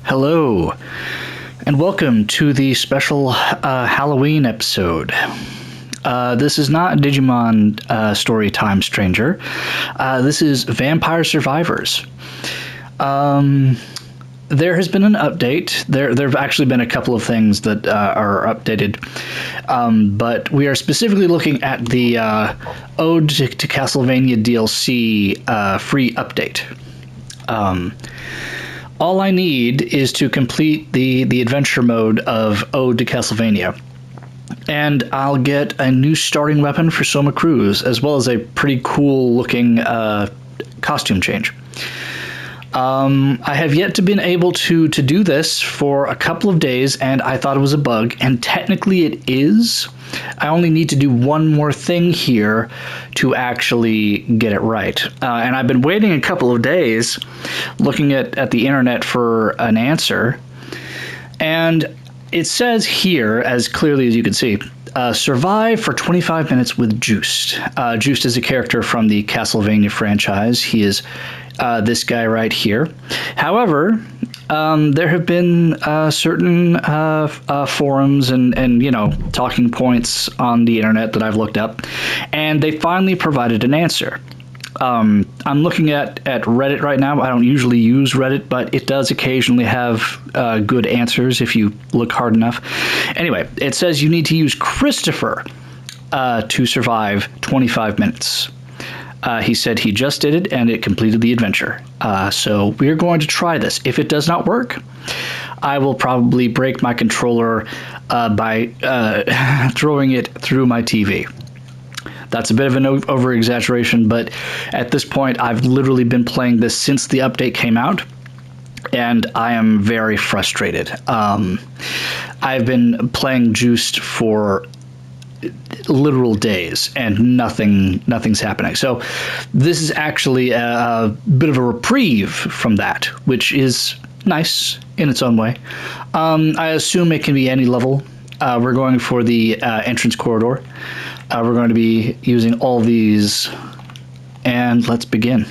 Hello, and welcome to the special Halloween episode. This is not Digimon Storytime Stranger. This is Vampire Survivors. There has been an update. There have actually been a couple of things that are updated, but we are specifically looking at the Ode to Castlevania DLC free update. All I need is to complete the adventure mode of Ode to Castlevania, and I'll get a new starting weapon for Soma Cruz, as well as a pretty cool looking costume change. I have yet to been able to do this for a couple of days, and I thought it was a bug, and technically it is. I only need to do one more thing here to actually get it right. And I've been waiting a couple of days looking at the internet for an answer, and it says here, as clearly as you can see, survive for 25 minutes with Juiced. Juiced is a character from the Castlevania franchise. He is this guy right here. However, there have been certain forums and talking points on the internet that I've looked up, and they finally provided an answer. I'm looking at Reddit right now. I don't usually use Reddit, but it does occasionally have good answers if you look hard enough. Anyway, it says you need to use Christopher to survive 25 minutes. He said he just did it, and it completed the adventure. So we're going to try this. If it does not work, I will probably break my controller by throwing it through my TV. That's a bit of an over-exaggeration, but at this point, I've literally been playing this since the update came out, and I am very frustrated. I've been playing Juiced for literal days, and nothing's happening. So this is actually a bit of a reprieve from that, which is nice in its own way. I assume it can be any level. We're going for the entrance corridor. We're going to be using all these, and let's begin.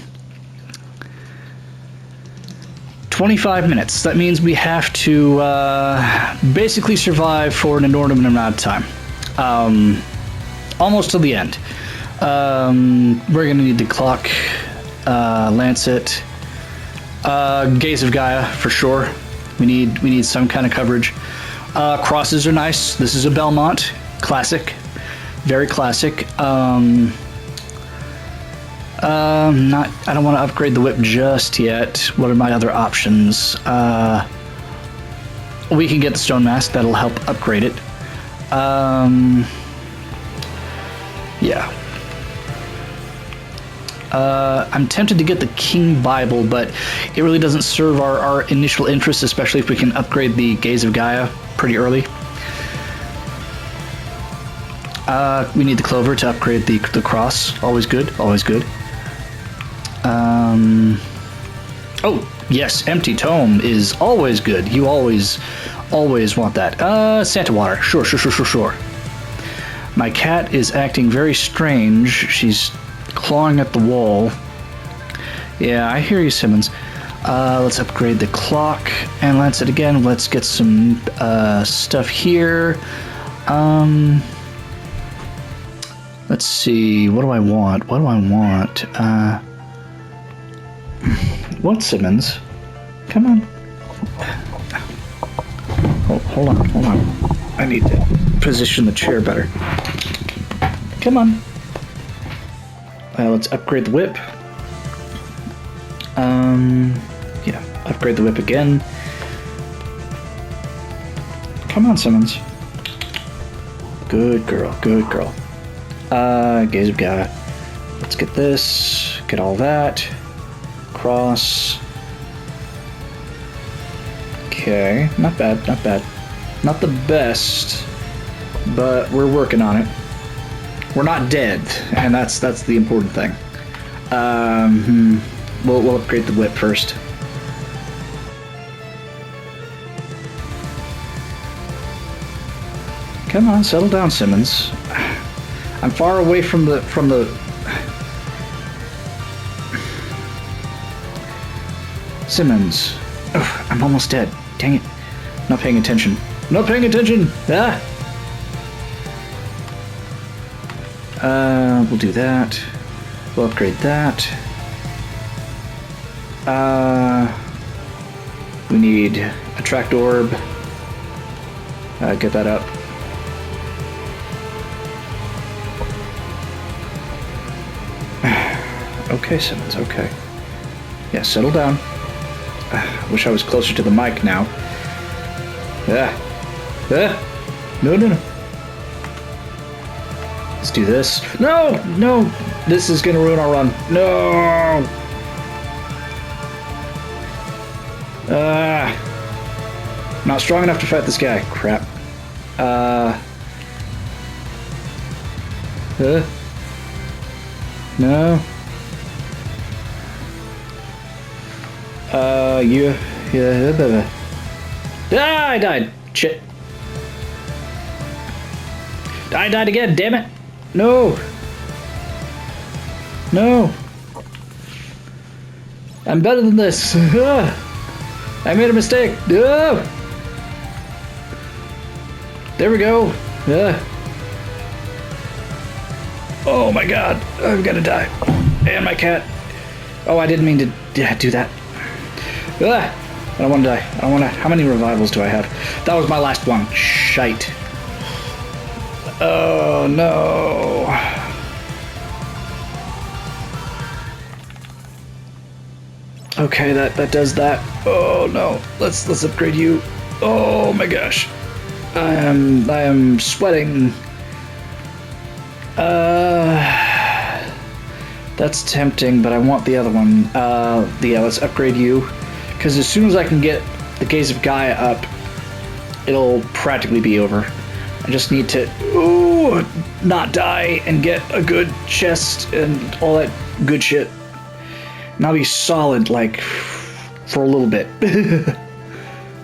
25 minutes. That means we have to basically survive for an inordinate amount of time. Almost to the end. We're going to need the clock, Lancet, Gaze of Gaia for sure. We need some kind of coverage. Crosses are nice. This is a Belmont, classic, very classic. I don't want to upgrade the whip just yet. What are my other options? We can get the Stone Mask. That'll help upgrade it. Yeah. I'm tempted to get the King Bible, but it really doesn't serve our initial interest, especially if we can upgrade the Gaze of Gaia pretty early. We need the Clover to upgrade the Cross. Always good, always good. Oh, yes, Empty Tome is always good. You always want that. Santa Water. Sure. My cat is acting very strange. She's clawing at the wall. Yeah, I hear you, Simmons. Let's upgrade the clock, and let's get some stuff here. Let's see. What do I want? What, Simmons? Come on. Hold on. I need to position the chair better. Come on. Let's upgrade the whip. Yeah, upgrade the whip again. Come on, Simmons. Good girl. Gaze of Gaia. Let's get this. Get all that. Cross. Okay, not bad. Not the best, but we're working on it. We're not dead, and that's the important thing. We'll upgrade the whip first. Come on, settle down, Simmons. I'm far away from the Simmons. Ugh, I'm almost dead. Dang it. Not paying attention. Not paying attention! Ah! We'll do that. We'll upgrade that. We need a tracked orb. Get that up. Okay, Simmons, okay. Yeah, settle down. Wish I was closer to the mic now. No, no, no. Let's do this. No, no. This is gonna ruin our run. No. Not strong enough to fight this guy. Crap. No. Yeah. Ah, I died. Shit. I died again, damn it. No. No. I'm better than this. I made a mistake. There we go. Oh my god. I'm gonna die. And my cat. Oh, I didn't mean to do that. I don't want to die. I don't want to. How many revivals do I have? That was my last one. Shite. Oh no. Okay, that does that. Oh no. Let's upgrade you. Oh my gosh. I am sweating. That's tempting, but I want the other one. Yeah, let's upgrade you. Because as soon as I can get the Gaze of Gaia up, it'll practically be over. I just need to not die and get a good chest and all that good shit. And I'll be solid, like, for a little bit.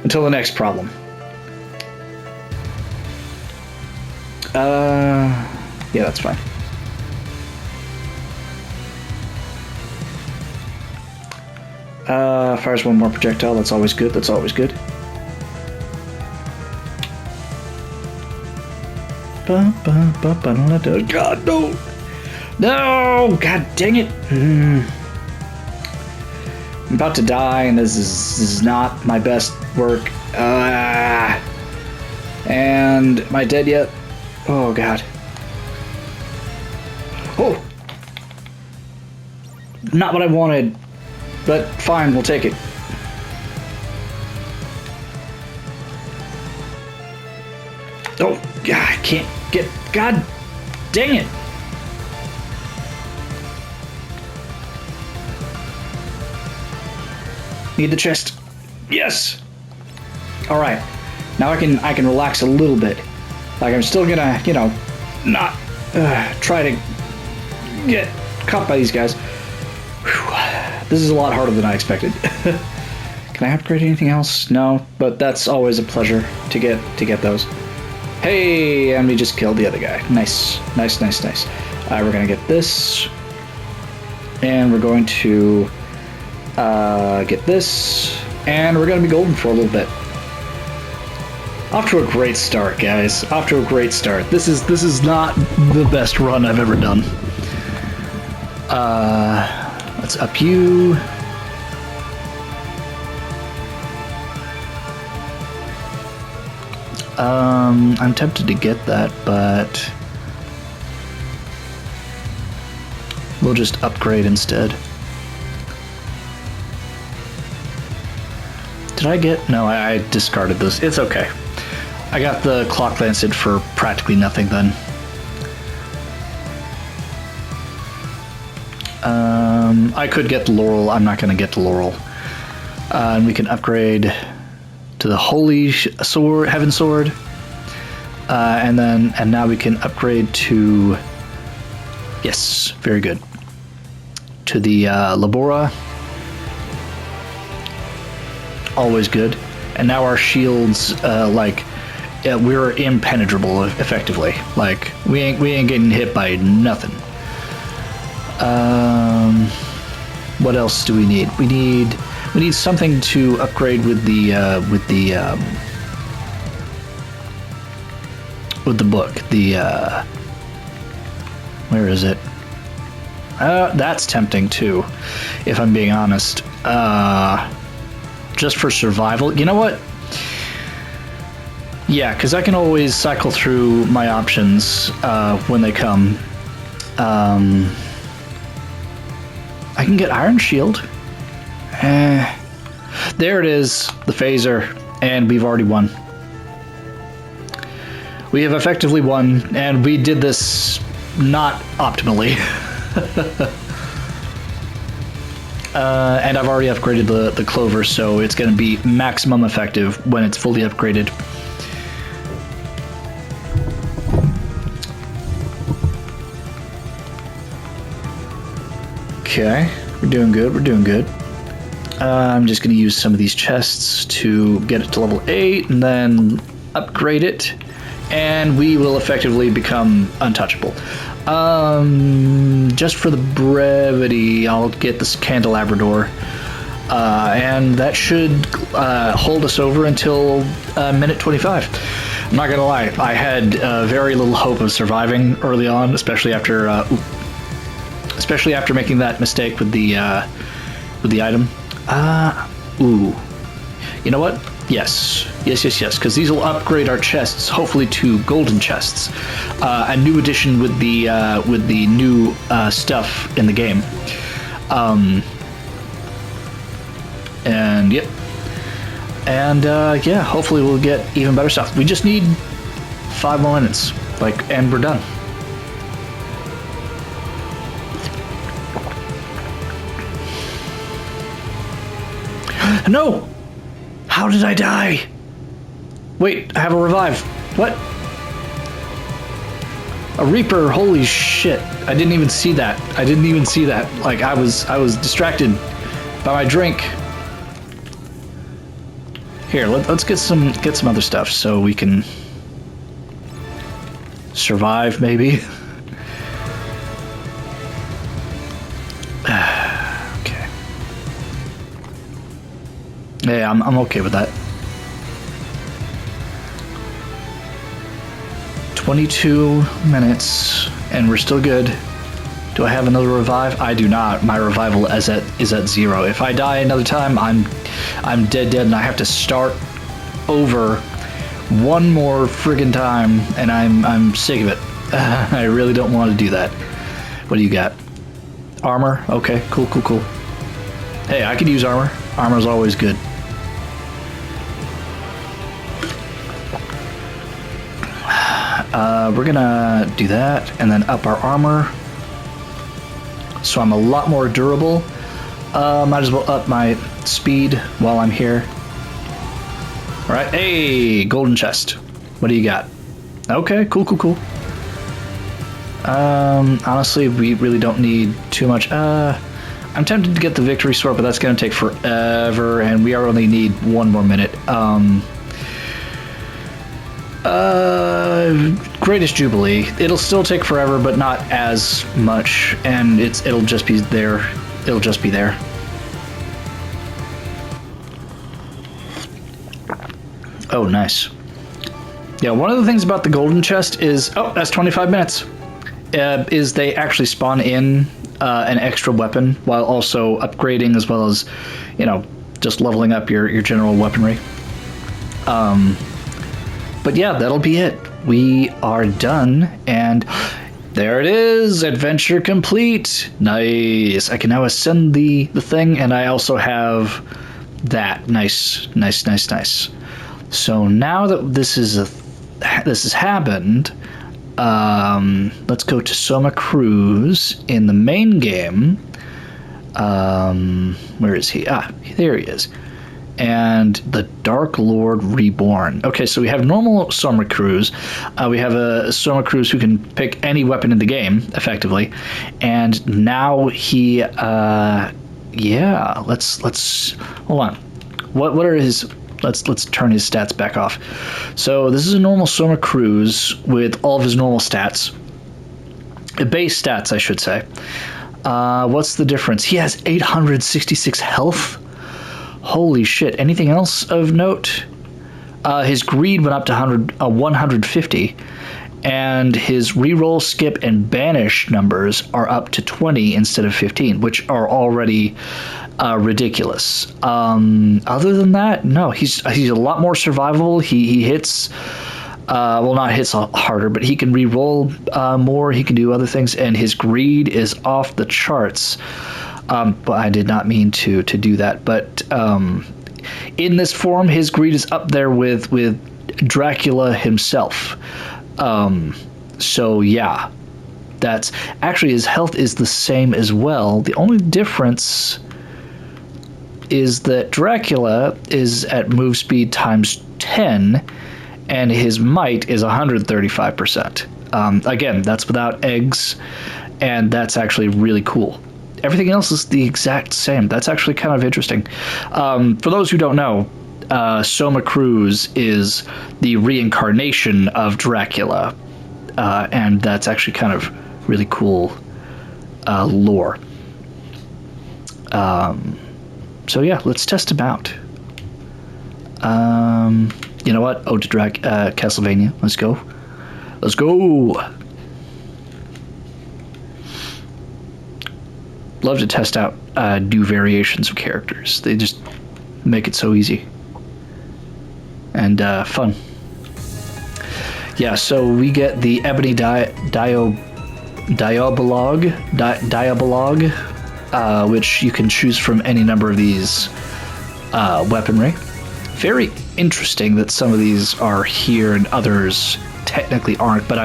Until the next problem. Yeah, that's fine. Fires one more projectile. That's always good. That's always good. God, no! No! God dang it! I'm about to die, and this is not my best work. And am I dead yet? Oh, God. Oh! Not what I wanted. But fine, we'll take it. Oh, God, I can't get... God dang it! Need the chest. Yes! Alright. Now I can relax a little bit. Like, I'm still gonna, you know, not try to get caught by these guys. Whew. This is a lot harder than I expected. Can I upgrade anything else? No, but that's always a pleasure to get those. Hey, and we just killed the other guy. Nice, nice, nice, nice. We're gonna get this, and we're going to get this, and we're gonna be golden for a little bit. Off to a great start, guys. Off to a great start. This is not the best run I've ever done. Let's up you. I'm tempted to get that, but we'll just upgrade instead. Did I get? No, I discarded this. It's okay. I got the Clock Lancet for practically nothing then. I could get the Laurel. I'm not going to get the Laurel. And we can upgrade to the Holy Sword, Heaven Sword. And now we can upgrade to... Yes, very good. To the Labora. Always good. And now our shields, we're impenetrable, effectively. Like, we ain't getting hit by nothing. What else do we need? We We need something to upgrade with the book. Where is it? That's tempting too, if I'm being honest. Just for survival. You know what? Yeah, because I can always cycle through my options when they come. I can get Iron Shield. There it is, the phaser, and we've already won. We have effectively won, and we did this not optimally. And I've already upgraded the clover, so it's going to be maximum effective when it's fully upgraded. Okay, we're doing good, we're doing good. I'm just going to use some of these chests to get it to level 8 and then upgrade it, and we will effectively become untouchable. Just for the brevity, I'll get this candelabrador, and that should hold us over until minute 25. I'm not gonna lie, I had very little hope of surviving early on, especially after making that mistake with the item. Ooh, you know what? Yes, because these will upgrade our chests, hopefully to golden chests. A new addition with the new stuff in the game. And yep. And yeah, hopefully we'll get even better stuff. We just need 5 more minutes, and we're done. No! How did I die? Wait, I have a revive. What? A Reaper, holy shit. I didn't even see that. Like, I was distracted by my drink. Here, let's get some other stuff so we can survive, maybe. Okay. Yeah, I'm okay with that. 22 minutes, and we're still good. Do I have another revive? I do not. My revival is at 0. If I die another time, I'm dead, and I have to start over one more friggin' time, and I'm sick of it. I really don't want to do that. What do you got? Armor? Okay, cool. Hey, I could use armor. Armor's always good. We're gonna do that and then up our armor so I'm a lot more durable. Might as well up my speed while I'm here. Alright, hey, golden chest. What do you got? Okay, cool. Honestly, we really don't need too much. I'm tempted to get the victory sword, but that's gonna take forever, and we only need 1 more minute. Greatest Jubilee. It'll still take forever, but not as much, and it'll just be there. Oh, nice. Yeah, one of the things about the golden chest is, that's 25 minutes. Is they actually spawn in an extra weapon while also upgrading, as well as, just leveling up your general weaponry. But yeah, that'll be it. We are done, and there it is, adventure complete. Nice. I can now ascend the thing, and I also have that. Nice. So now that this has happened, let's go to Soma Cruz in the main game. Where is he? There he is. And the Dark Lord Reborn. Okay, so we have normal Soma Cruz. We have a Soma Cruz who can pick any weapon in the game, effectively. And now he, yeah, let's hold on. What are his? Let's turn his stats back off. So this is a normal Soma Cruz with all of his normal stats, base stats, I should say. What's the difference? He has 866 health. Holy shit. Anything else of note? His greed went up to 150, and his reroll, skip, and banish numbers are up to 20 instead of 15, which are already ridiculous. Other than that, no, he's a lot more survivable. He hits, well, not hits harder, but he can reroll more. He can do other things, and his greed is off the charts. But I did not mean to do that. But in this form, his greed is up there with Dracula himself. So yeah, that's actually, his health is the same as well. The only difference is that Dracula is at move speed times 10, and his might is 135%. Again, that's without eggs, and that's actually really cool. Everything else is the exact same. That's actually kind of interesting. For those who don't know, Soma Cruz is the reincarnation of Dracula, and that's actually kind of really cool lore. So yeah, let's test him out. You know what? Ode to Castlevania. Let's go. Let's go. Love to test out new variations of characters. They just make it so easy and fun. Yeah, so we get the Ebony Diabolog, which you can choose from any number of these weaponry. Very interesting that some of these are here and others technically aren't, but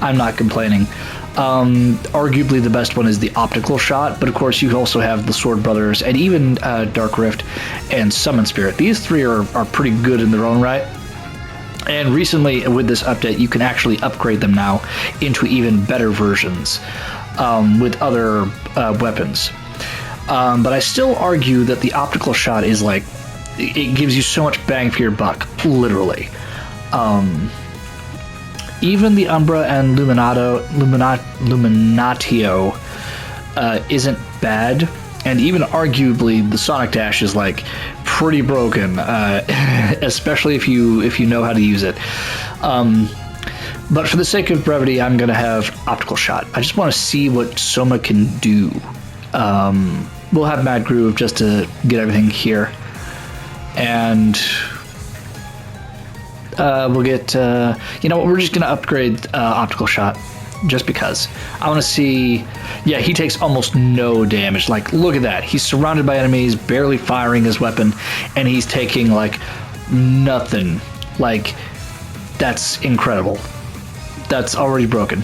I'm not complaining. Arguably the best one is the optical shot, but of course you also have the Sword Brothers and even Dark Rift and Summon Spirit. These three are pretty good in their own right. And recently with this update, you can actually upgrade them now into even better versions with other weapons. But I still argue that the optical shot is like, it gives you so much bang for your buck, literally. Even the Umbra and Luminatio isn't bad, and even arguably the Sonic Dash is like pretty broken, especially if you know how to use it. But for the sake of brevity, I'm gonna have optical shot. I just want to see what Soma can do. We'll have Mad Groove just to get everything here, and we'll get, you know what, we're just going to upgrade optical shot just because. I want to see, yeah, he takes almost no damage. Like, look at that. He's surrounded by enemies, barely firing his weapon, and he's taking, like, nothing. Like, that's incredible. That's already broken.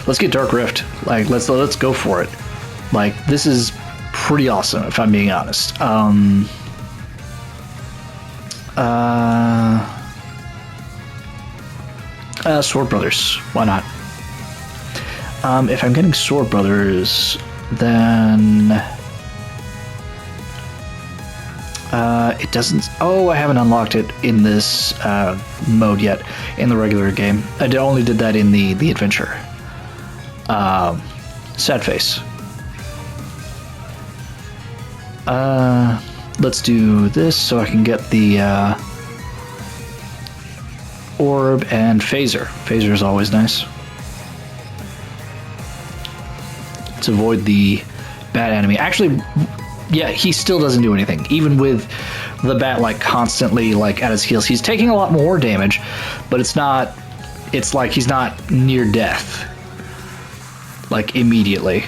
Let's get Dark Rift. Like, let's go for it. Like, this is pretty awesome, if I'm being honest. Sword Brothers. Why not? If I'm getting Sword Brothers, then it doesn't. Oh, I haven't unlocked it in this mode yet. In the regular game, I only did that in the adventure. Sad face. Let's do this so I can get the orb and phaser. Phaser is always nice. Let's avoid the bat enemy. Actually, yeah, he still doesn't do anything. Even with the bat like constantly like at his heels, he's taking a lot more damage, but it's like he's not near death. Like immediately.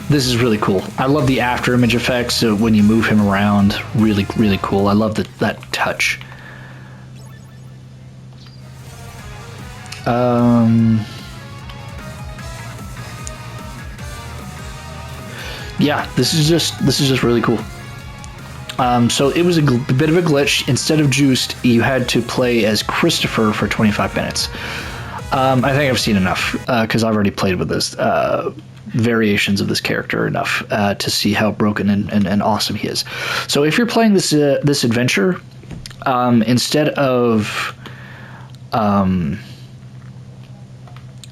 This is really cool. I love the after image effects when you move him around. Really, really cool. I love that touch. Yeah, this is just really cool. So it was a bit of a glitch. Instead of Juiced, you had to play as Christopher for 25 minutes. I think I've seen enough because I've already played with this. Variations of this character enough to see how broken and awesome he is. So if you're playing this adventure, instead of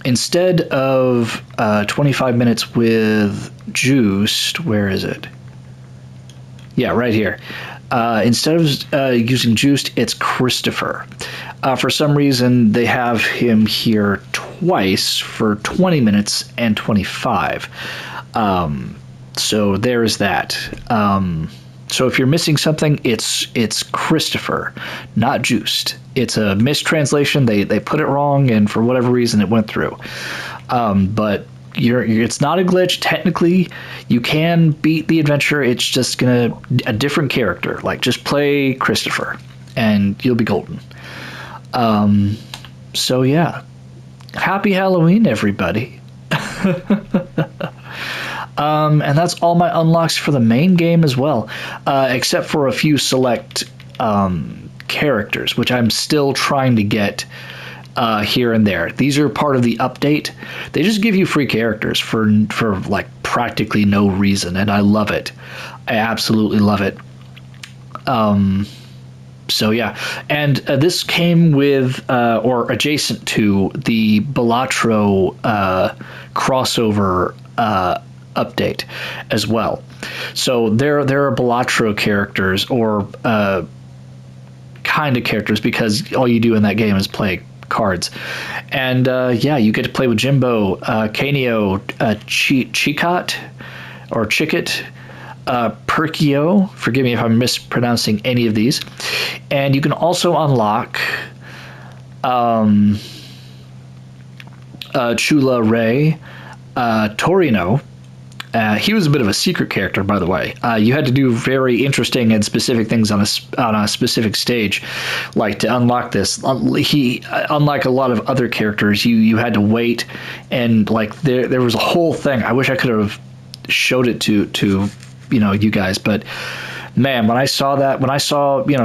instead of 25 minutes with Juiced, where is it? Yeah, right here. Instead of using Juiced, it's Christopher. For some reason, they have him here twice for 20 minutes and 25. So there's that. So if you're missing something, it's Christopher, not Juiced. It's a mistranslation. They put it wrong, and for whatever reason, it went through. But it's not a glitch. Technically, you can beat the adventure. It's just a different character. Like, just play Christopher, and you'll be golden. So yeah, happy Halloween, everybody. And that's all my unlocks for the main game as well, except for a few select characters, which I'm still trying to get here and there. These are part of the update. They just give you free characters for like practically no reason, and I love it. I absolutely love it. So yeah, and this came with or adjacent to the Balatro crossover update as well. So there are Balatro characters, or kind of characters, because all you do in that game is play cards. And yeah, you get to play with Jimbo, Kaneo, Chicot, or Chickit, Perkio. Forgive me if I'm mispronouncing any of these. And you can also unlock Chula Ray, Torino. He was a bit of a secret character, by the way. You had to do very interesting and specific things on a specific stage, like to unlock this. He, unlike a lot of other characters, you had to wait, and like there was a whole thing. I wish I could have showed it to you guys, but man, when I saw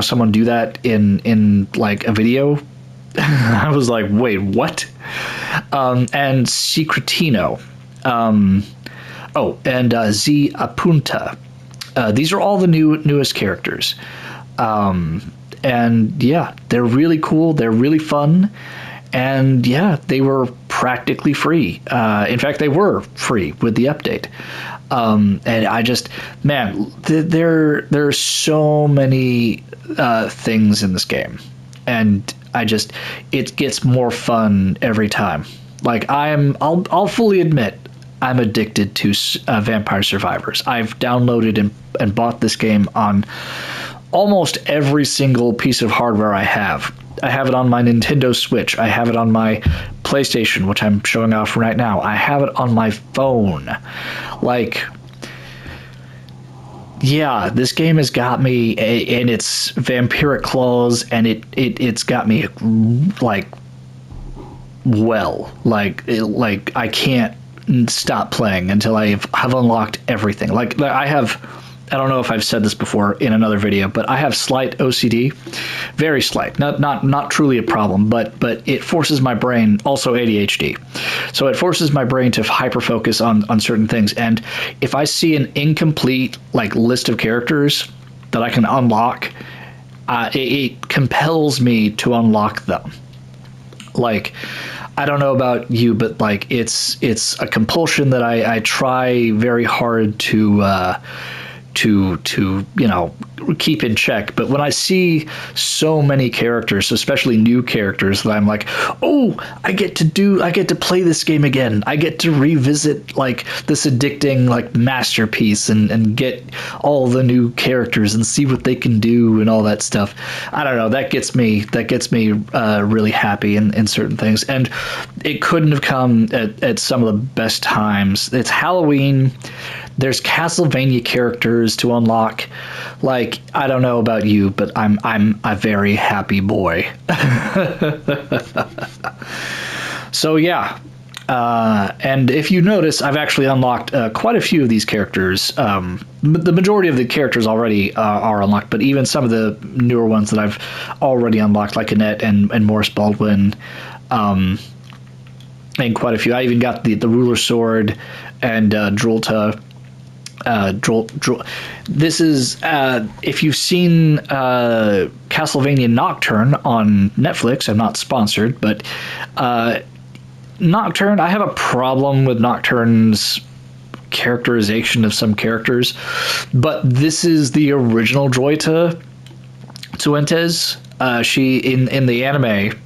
someone do that in like a video, I was like, wait, what? And Secretino. And Z Apunta. These are all the newest characters. And yeah, they're really cool. They're really fun. And yeah, they were practically free. In fact, they were free with the update. And I just, man, there's so many things in this game. And it gets more fun every time. Like I'll fully admit, I'm addicted to Vampire Survivors. I've downloaded and bought this game on almost every single piece of hardware I have. I have it on my Nintendo Switch. I have it on my PlayStation, which I'm showing off right now. I have it on my phone. Like, yeah, this game has got me in its vampiric claws, and it's got me like, well, like I can't stop playing until I've unlocked everything. Like I don't know if I've said this before in another video, but I have slight OCD, very slight, not truly a problem, but it forces my brain, also ADHD, so it forces my brain to hyper focus on certain things. And if I see an incomplete like list of characters that I can unlock, it compels me to unlock them. Like, I don't know about you, but like it's a compulsion that I try very hard to keep in check. But when I see so many characters, especially new characters, that I'm like, oh, I get to play this game again. I get to revisit like this addicting like masterpiece and get all the new characters and see what they can do and all that stuff. I don't know. That gets me really happy in certain things. And it couldn't have come at some of the best times. It's Halloween. There's Castlevania characters to unlock. Like, I don't know about you, but I'm a very happy boy. So yeah, and if you notice, I've actually unlocked quite a few of these characters. The majority of the characters already are unlocked, but even some of the newer ones that I've already unlocked, like Annette and Morris Baldwin, and quite a few. I even got the ruler sword and Drolta. This is if you've seen Castlevania Nocturne on Netflix. I'm not sponsored, but Nocturne, I have a problem with Nocturne's characterization of some characters, but this is the original Joyta Tsuentes. She in the anime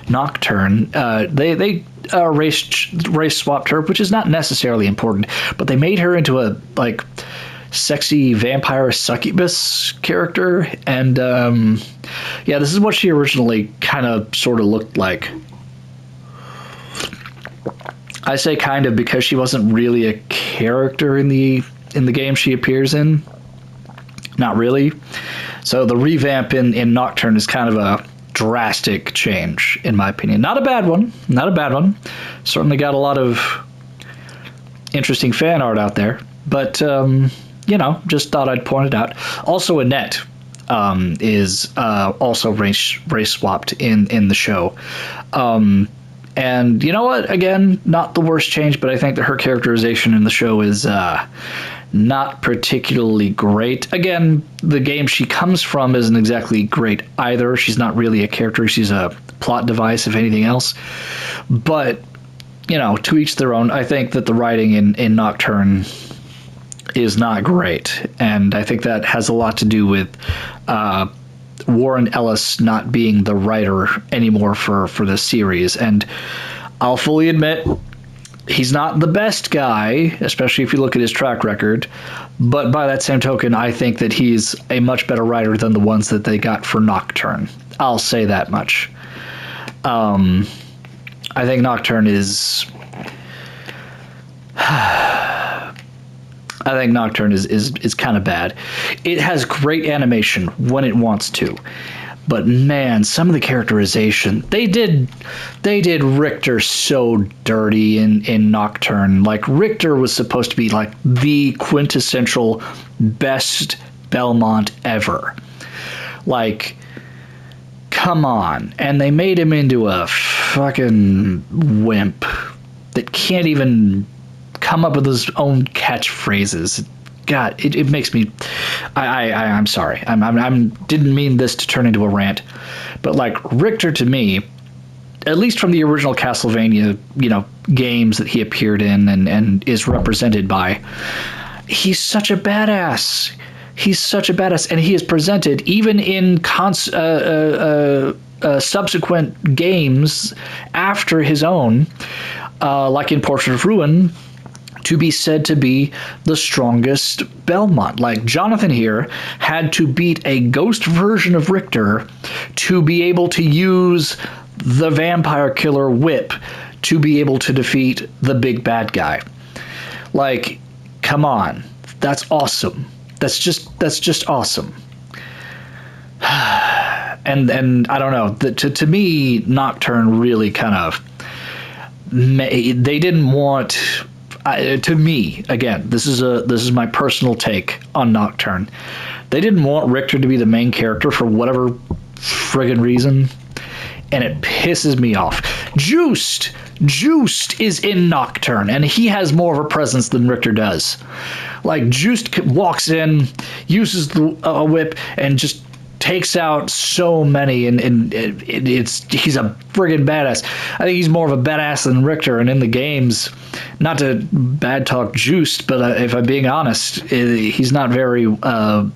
Nocturne, they race swapped her, which is not necessarily important, but they made her into a like sexy vampire succubus character, and yeah, this is what she originally kind of sort of looked like. I say kind of because she wasn't really a character in the game she appears in. Not really. So the revamp in Nocturne is kind of a drastic change, in my opinion. Not a bad one. Not a bad one. Certainly got a lot of interesting fan art out there. But, you know, just thought I'd point it out. Also, Annette is also race swapped in the show. And you know what? Again, not the worst change, but I think that her characterization in the show is not particularly great. Again, the game she comes from isn't exactly great either. She's not really a character. She's a plot device, if anything else. But, you know, to each their own. I think that the writing in Nocturne is not great. And I think that has a lot to do with Warren Ellis not being the writer anymore for the series. And I'll fully admit, he's not the best guy, especially if you look at his track record. But by that same token, I think that he's a much better writer than the ones that they got for Nocturne. I'll say that much. I think Nocturne is... I think Nocturne is kind of bad. It has great animation when it wants to. But man, some of the characterization, they did Richter so dirty in Nocturne. Like, Richter was supposed to be like the quintessential best Belmont ever. Like, come on. And they made him into a fucking wimp that can't even come up with his own catchphrases. God, it makes me. I'm sorry. I'm didn't mean this to turn into a rant, but like, Richter to me, at least from the original Castlevania, you know, games that he appeared in and is represented by, he's such a badass. He's such a badass, and he is presented even in subsequent games after his own, like in Portrait of Ruin, to be said to be the strongest Belmont. Like, Jonathan here had to beat a ghost version of Richter to be able to use the vampire killer whip to be able to defeat the big bad guy. Like, come on. That's awesome. That's just awesome. And I don't know. To me, Nocturne really kind of... They didn't want... to me, again, this is my personal take on Nocturne. They didn't want Richter to be the main character for whatever friggin' reason, and it pisses me off. Juiced is in Nocturne, and he has more of a presence than Richter does. Like, Juiced walks in, uses the whip, and just takes out so many, and he's a friggin' badass. I think he's more of a badass than Richter, and in the games, not to bad talk Juiced, but if I'm being honest, he's not very well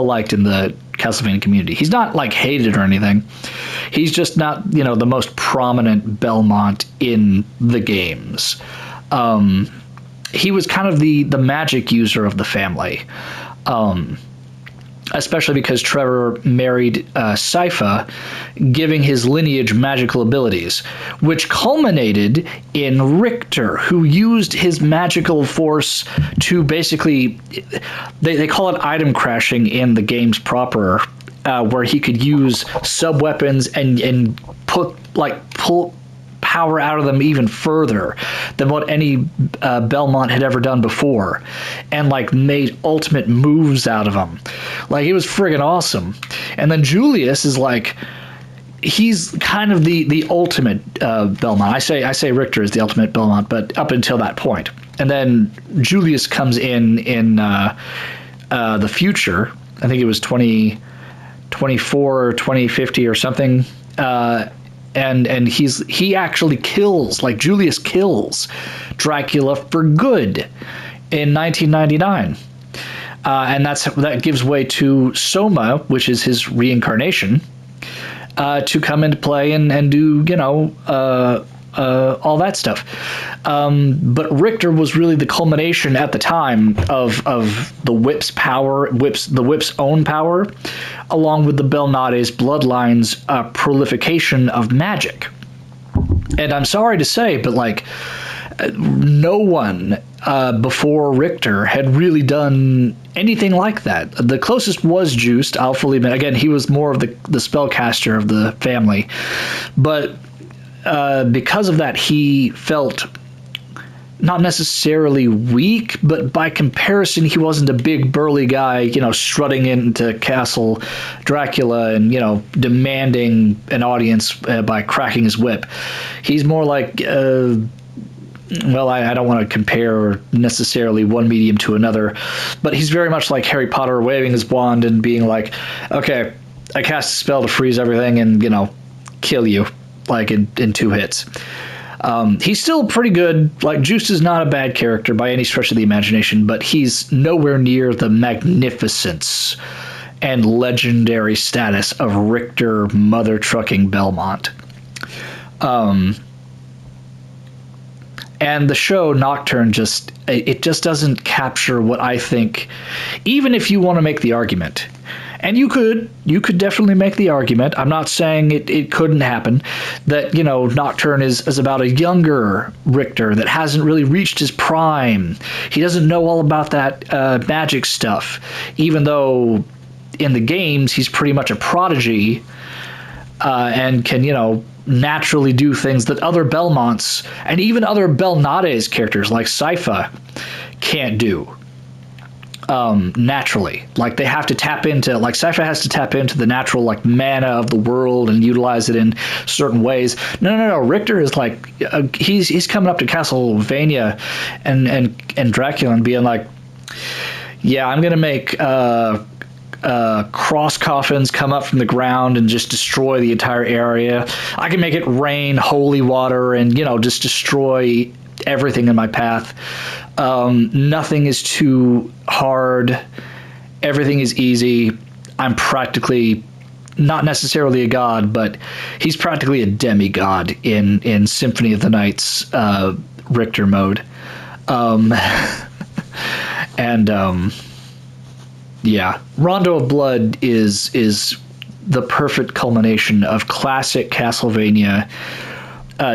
liked in the Castlevania community. He's not like hated or anything. He's just not, you know, the most prominent Belmont in the games. He was kind of the magic user of the family. Especially because Trevor married Sypha, giving his lineage magical abilities, which culminated in Richter, who used his magical force to basically, they call it item crashing in the games proper, where he could use sub-weapons and pull power out of them even further than what any Belmont had ever done before, and like made ultimate moves out of them. Like, it was friggin' awesome. And then Julius is like, he's kind of the ultimate Belmont. I say Richter is the ultimate Belmont, but up until that point. And then Julius comes in the future. I think it was 2024 or 2050 or something. and he actually kills, like Julius kills Dracula for good in 1999. And that gives way to Soma, which is his reincarnation, to come into play and do, all that stuff. But Richter was really the culmination at the time of the Whip's power, the Whip's own power, along with the Belnade's bloodline's prolification of magic. And I'm sorry to say, but like, no one before Richter had really done anything like that. The closest was Juiced, I'll fully admit. Again, he was more of the spellcaster of the family. But because of that, he felt not necessarily weak, but by comparison, he wasn't a big burly guy, strutting into Castle Dracula and, demanding an audience by cracking his whip. He's more like... well, I don't want to compare necessarily one medium to another, but he's very much like Harry Potter waving his wand and being like, okay, I cast a spell to freeze everything and, kill you, like in 2 hits. He's still pretty good. Like, Juice is not a bad character by any stretch of the imagination, but he's nowhere near the magnificence and legendary status of Richter Mother Trucking Belmont. And the show Nocturne just doesn't capture what I think, even if you want to make the argument. And you could definitely make the argument. I'm not saying it couldn't happen, that, Nocturne is about a younger Richter that hasn't really reached his prime. He doesn't know all about that magic stuff, even though in the games he's pretty much a prodigy and can, naturally do things that other Belmonts and even other Belnade's characters like Sypha can't do naturally. Like, they have to tap into, like, Sypha has to tap into the natural, like, mana of the world and utilize it in certain ways. No. Richter is like, he's coming up to Castlevania and Dracula and being like, yeah, I'm gonna make cross coffins come up from the ground and just destroy the entire area. I can make it rain holy water and, just destroy everything in my path. Nothing is too hard. Everything is easy. I'm practically not necessarily a god, but he's practically a demigod in Symphony of the Night's Richter mode. Yeah, Rondo of Blood is the perfect culmination of classic Castlevania,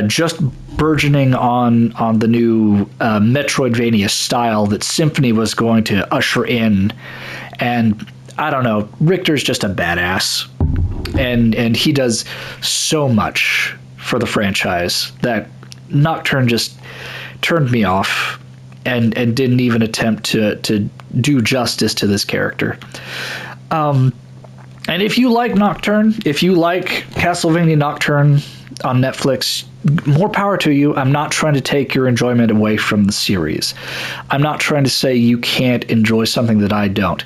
just burgeoning on the new Metroidvania style that Symphony was going to usher in. And I don't know, Richter's just a badass, and he does so much for the franchise that Nocturne just turned me off and didn't even attempt to do justice to this character. And if you like Nocturne, if you like Castlevania Nocturne on Netflix, more power to you. I'm not trying to take your enjoyment away from the series. I'm not trying to say you can't enjoy something that I don't.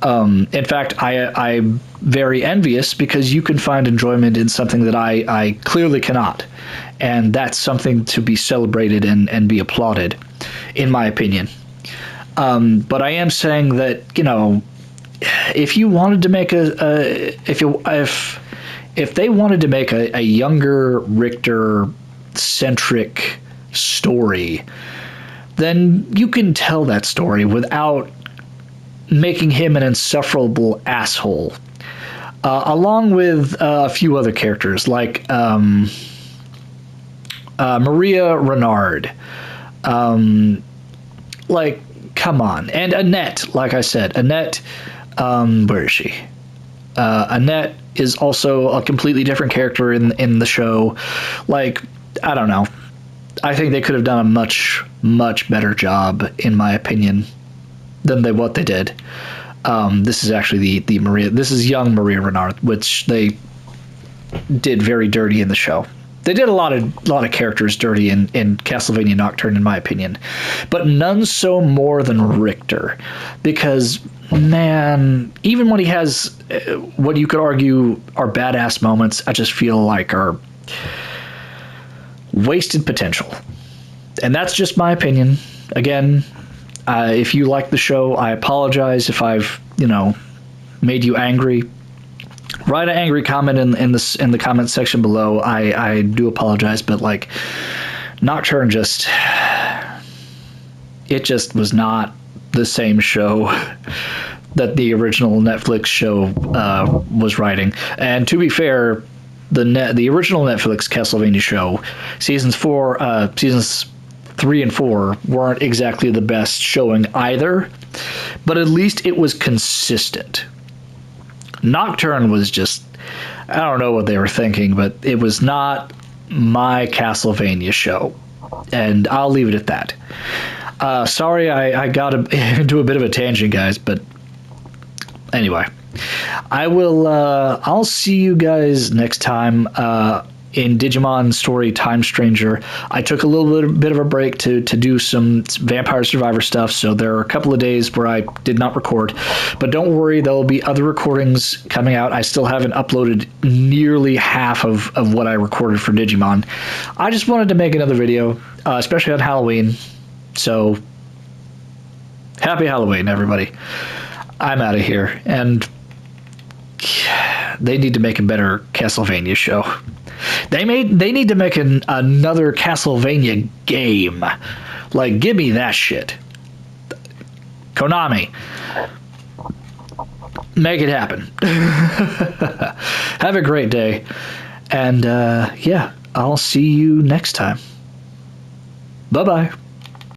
In fact, I'm very envious because you can find enjoyment in something that I clearly cannot. And that's something to be celebrated and be applauded, in my opinion. But I am saying that, if you wanted to make if they wanted to make a younger Richter centric story, then you can tell that story without making him an insufferable asshole. Along with a few other characters like Maria Renard. Like, come on. And Annette, like I said. Annette, where is she? Annette is also a completely different character in the show. Like, I don't know. I think they could have done a much, much better job, in my opinion, than what they did. This is actually the Maria. This is young Maria Renard, which they did very dirty in the show. They did a lot of characters dirty in Castlevania Nocturne, in my opinion, but none so more than Richter, because, man, even when he has what you could argue are badass moments, I just feel like are wasted potential. And that's just my opinion. Again, if you like the show, I apologize if I've, made you angry. Write an angry comment in the comment section below. I do apologize, but like Nocturne it just was not the same show that the original Netflix show was writing. And to be fair, the original Netflix Castlevania show, seasons 3 and 4 weren't exactly the best showing either, but at least it was consistent. Nocturne was just, I don't know what they were thinking, but it was not my Castlevania show, and I'll leave it at that. Sorry, I got into a bit of a tangent, guys, but anyway, I'll see you guys next time in Digimon Story Time Stranger. I took a little bit of a break to do some Vampire Survivor stuff, so there are a couple of days where I did not record, but don't worry, there will be other recordings coming out. I still haven't uploaded nearly half of what I recorded for Digimon. I just wanted to make another video, especially on Halloween, so happy Halloween, everybody. I'm out of here, and they need to make a better Castlevania show. They need to make another Castlevania game. Like, give me that shit. Konami, make it happen. Have a great day, and yeah, I'll see you next time. Bye-bye.